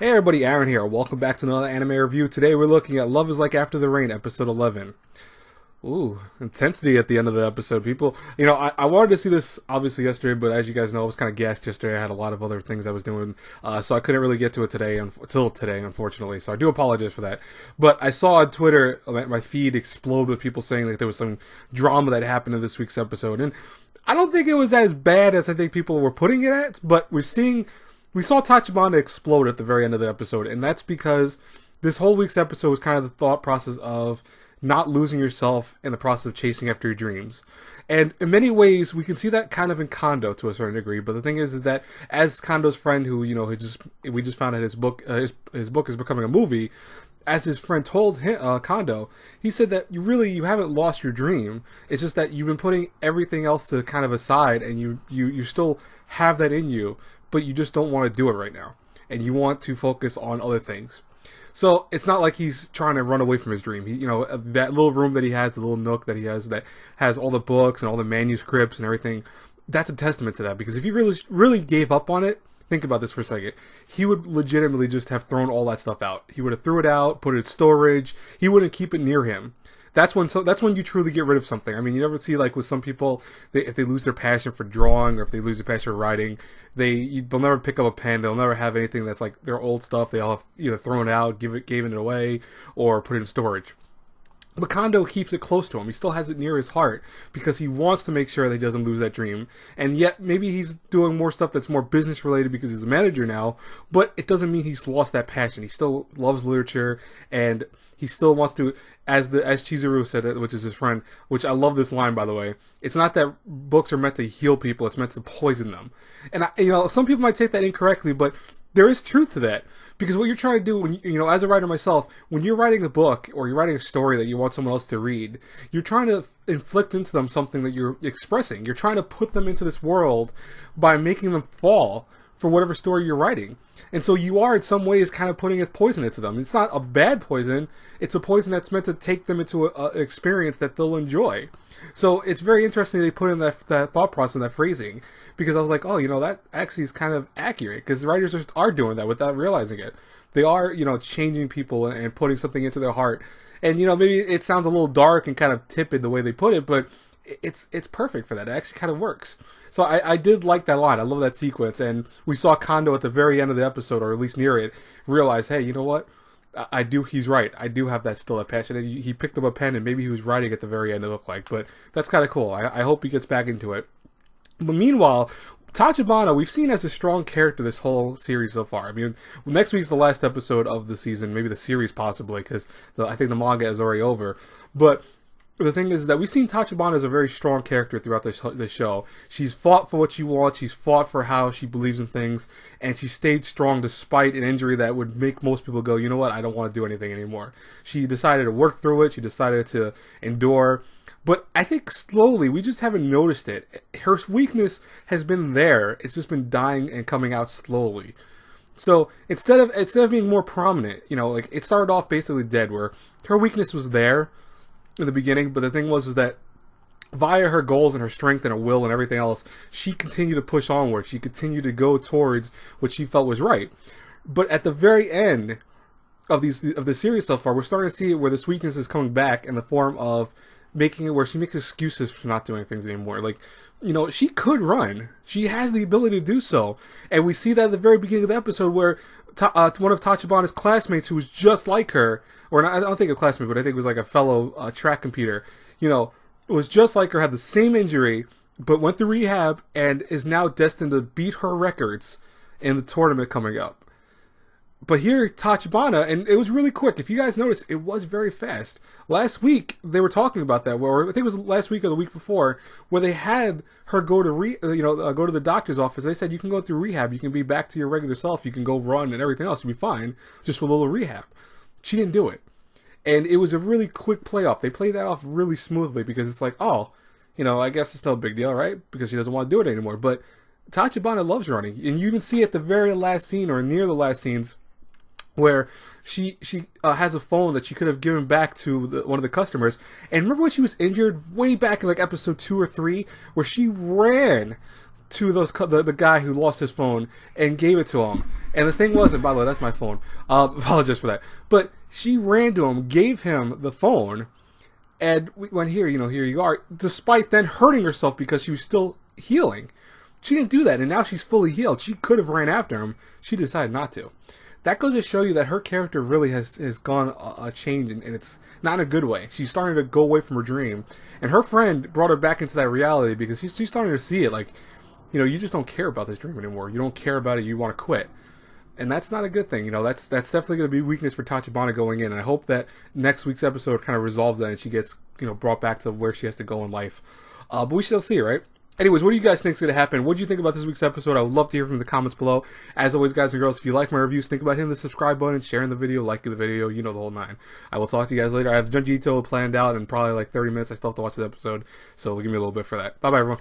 Hey everybody, Aaron here. Welcome back to another anime review. Today we're looking at Love is Like After the Rain, episode 11. Ooh, intensity at the end of the episode, people. I wanted to see this obviously yesterday, but as you guys know, I was kind of gassed yesterday. I had a lot of other things I was doing, so I couldn't really get to it today, until today, unfortunately. So I do apologize for that. But I saw on Twitter my feed explode with people saying that there was some drama that happened in this week's episode, and I don't think it was as bad as I think people were putting it at. But we saw Tachibana explode at the very end of the episode, and that's because this whole week's episode was kind of the thought process of not losing yourself in the process of chasing after your dreams. And in many ways, we can see that kind of in Kondo to a certain degree. But the thing is that as Kondo's friend, who we just found out his book is becoming a movie. As his friend told him, Kondo, he said that you haven't lost your dream. It's just that you've been putting everything else to kind of aside, and you still have that in you, but you just don't want to do it right now, and you want to focus on other things. So it's not like he's trying to run away from his dream. That little room that he has, the little nook that he has that has all the books and all the manuscripts and everything, that's a testament to that. Because if he really gave up on it, think about this for a second, he would legitimately just have thrown all that stuff out. He would have threw it out, put it in storage. He wouldn't keep it near him. That's when you truly get rid of something. I mean, you never see, like, with some people, if they lose their passion for drawing or if they lose their passion for writing, they'll never pick up a pen. They'll never have anything that's like their old stuff. They all have either thrown it out, given it away, or put it in storage. But Kondo keeps it close to him. He still has it near his heart because he wants to make sure that he doesn't lose that dream. And yet, maybe he's doing more stuff that's more business related because he's a manager now, but it doesn't mean he's lost that passion. He still loves literature, and he still wants to, as Chizuru said, which is his friend, which I love this line, by the way. It's not that books are meant to heal people, it's meant to poison them. And some people might take that incorrectly, but there is truth to that. Because what you're trying to do, when as a writer myself, when you're writing a book or you're writing a story that you want someone else to read, you're trying to inflict into them something that you're expressing. You're trying to put them into this world by making them fall for whatever story you're writing. And so you are, in some ways, kind of putting a poison into them. It's not a bad poison. It's a poison that's meant to take them into an experience that they'll enjoy. So it's very interesting they put in that thought process, that phrasing, because I was like, oh, that actually is kind of accurate, because the writers are doing that without realizing it. They are, changing people and putting something into their heart. And, maybe it sounds a little dark and kind of tepid the way they put it, but it's perfect for that. It actually kind of works. So I did like that line. I love that sequence. And we saw Kondo at the very end of the episode, or at least near it, realize, hey, you know what? He's right. I do have that passion. And he picked up a pen and maybe he was writing at the very end, it looked like. But that's kind of cool. I hope he gets back into it. But meanwhile, Tachibana, we've seen as a strong character this whole series so far. I mean, next week's the last episode of the season, maybe the series possibly, because I think the manga is already over. But the thing is that we've seen Tachibana as a very strong character throughout this show. She's fought for what she wants, she's fought for how she believes in things, and she stayed strong despite an injury that would make most people go, you know what, I don't want to do anything anymore. She decided to work through it, she decided to endure, but I think slowly, we just haven't noticed it. Her weakness has been there, it's just been dying and coming out slowly. So instead of being more prominent, like it started off basically dead, where her weakness was there in the beginning, but the thing was that via her goals and her strength and her will and everything else, she continued to push onward. She continued to go towards what she felt was right. But at the very end of the series so far, we're starting to see where this weakness is coming back in the form of making it where she makes excuses for not doing things anymore. Like, she could run. She has the ability to do so. And we see that at the very beginning of the episode where one of Tachibana's classmates, who was just like her, or not, I don't think a classmate, but I think it was like a fellow track competer, was just like her, had the same injury, but went through rehab and is now destined to beat her records in the tournament coming up. But here, Tachibana, and it was really quick. If you guys noticed, it was very fast. Last week, they were talking about that, where I think it was last week or the week before, where they had her go to go to the doctor's office. They said, you can go through rehab, you can be back to your regular self, you can go run and everything else, you'll be fine, just with a little rehab. She didn't do it. And it was a really quick playoff. They played that off really smoothly, because it's like, oh, I guess it's no big deal, right? Because she doesn't want to do it anymore. But Tachibana loves running. And you can see at the very last scene, or near the last scenes, where she has a phone that she could have given back to one of the customers. And remember when she was injured way back in like episode 2 or 3, where she ran to the guy who lost his phone and gave it to him. And the thing was, and by the way, that's my phone. Apologize for that. But she ran to him, gave him the phone, and went, here you are, despite then hurting herself because she was still healing. She didn't do that, and now she's fully healed. She could have ran after him. She decided not to. That goes to show you that her character really has gone a change, and it's not in a good way. She's starting to go away from her dream. And her friend brought her back into that reality because she's starting to see it. Like, you just don't care about this dream anymore. You don't care about it. You want to quit. And that's not a good thing. That's definitely going to be weakness for Tachibana going in. And I hope that next week's episode kind of resolves that and she gets, brought back to where she has to go in life. But we shall see, right? Anyways, what do you guys think is going to happen? What do you think about this week's episode? I would love to hear from the comments below. As always, guys and girls, if you like my reviews, think about hitting the subscribe button, sharing the video, liking the video, the whole nine. I will talk to you guys later. I have Junji Ito planned out in probably like 30 minutes. I still have to watch the episode, so give me a little bit for that. Bye-bye, everyone.